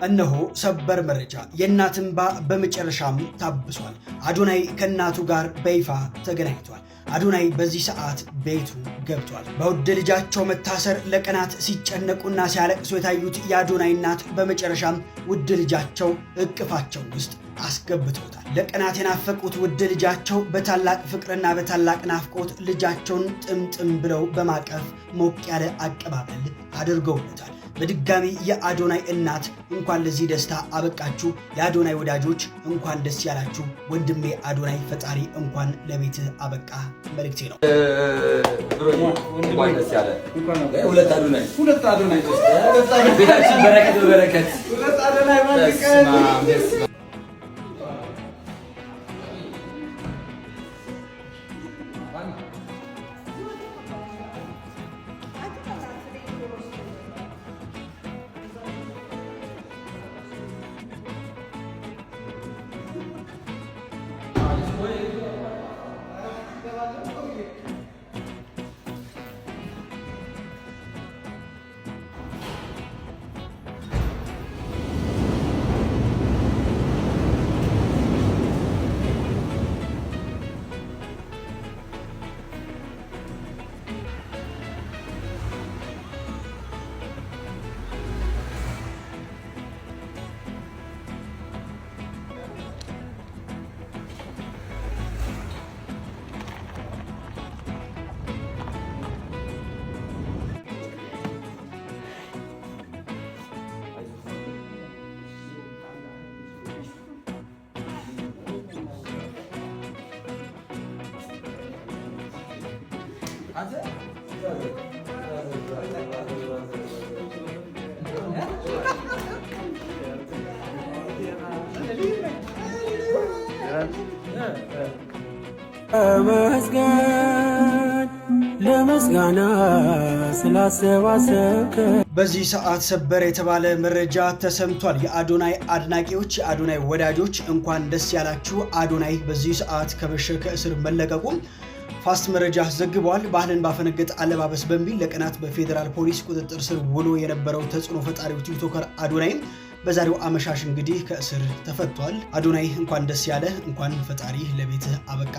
እነሆ ሰበር መረጃ የእናት እንባ በመጨረሻም ታብሷል። አዶናይ ከእናቱ ጋር በይፋ ተገናኝቷል። አዶናይ በዚህ ሰዓት ቤቱ ገብቷል። በውድ ልጃቸው መታሰር ለቀናት ሲጨነቁና ሲያለቅሱ የታዩት የአዶናይ እናት በመጨረሻም ውድ ልጃቸው እቅፋቸው ውስጥ አስገብተውታል። ለቀናት የናፈቁት ውድ ልጃቸው በታላቅ ፍቅርና በታላቅ ናፍቆት ልጃቸውን ጥምጥም ብለው በማቀፍ ሞቅ ያለ አቀባበል አድርገውለታል። በድጋሚ የአዶናይ እናት እንኳን ለዚህ ደስታ አበቃችሁ። የአዶናይ ወዳጆች እንኳን ደስ ያላችሁ። ወንድሜ አዶናይ ፈጣሪ እንኳን ለቤትህ አበቃ መልእክቴ ነው። እንኳን ደስ ያለ ሁለት አዶናይ ቤታችን በረከት ሁለት አዶናይ ማለት ለመስጋና ስላሰባሰብከ በዚህ ሰዓት ሰበር የተባለ መረጃ ተሰምቷል። የአዶናይ አድናቂዎች፣ የአዶናይ ወዳጆች እንኳን ደስ ያላችሁ። አዶናይ በዚህ ሰዓት ከመሸ ከእስር መለቀቁም ፋስት መረጃ ዘግቧል። ባህልን ባፈነገጠ አለባበስ በሚል ለቀናት በፌዴራል ፖሊስ ቁጥጥር ስር ውሎ የነበረው ተጽዕኖ ፈጣሪው ቲክቶከር አዶናይም በዛሬው አመሻሽ እንግዲህ ከእስር ተፈቷል። አዶናይ እንኳን ደስ ያለ፣ እንኳን ፈጣሪ ለቤትህ አበቃ።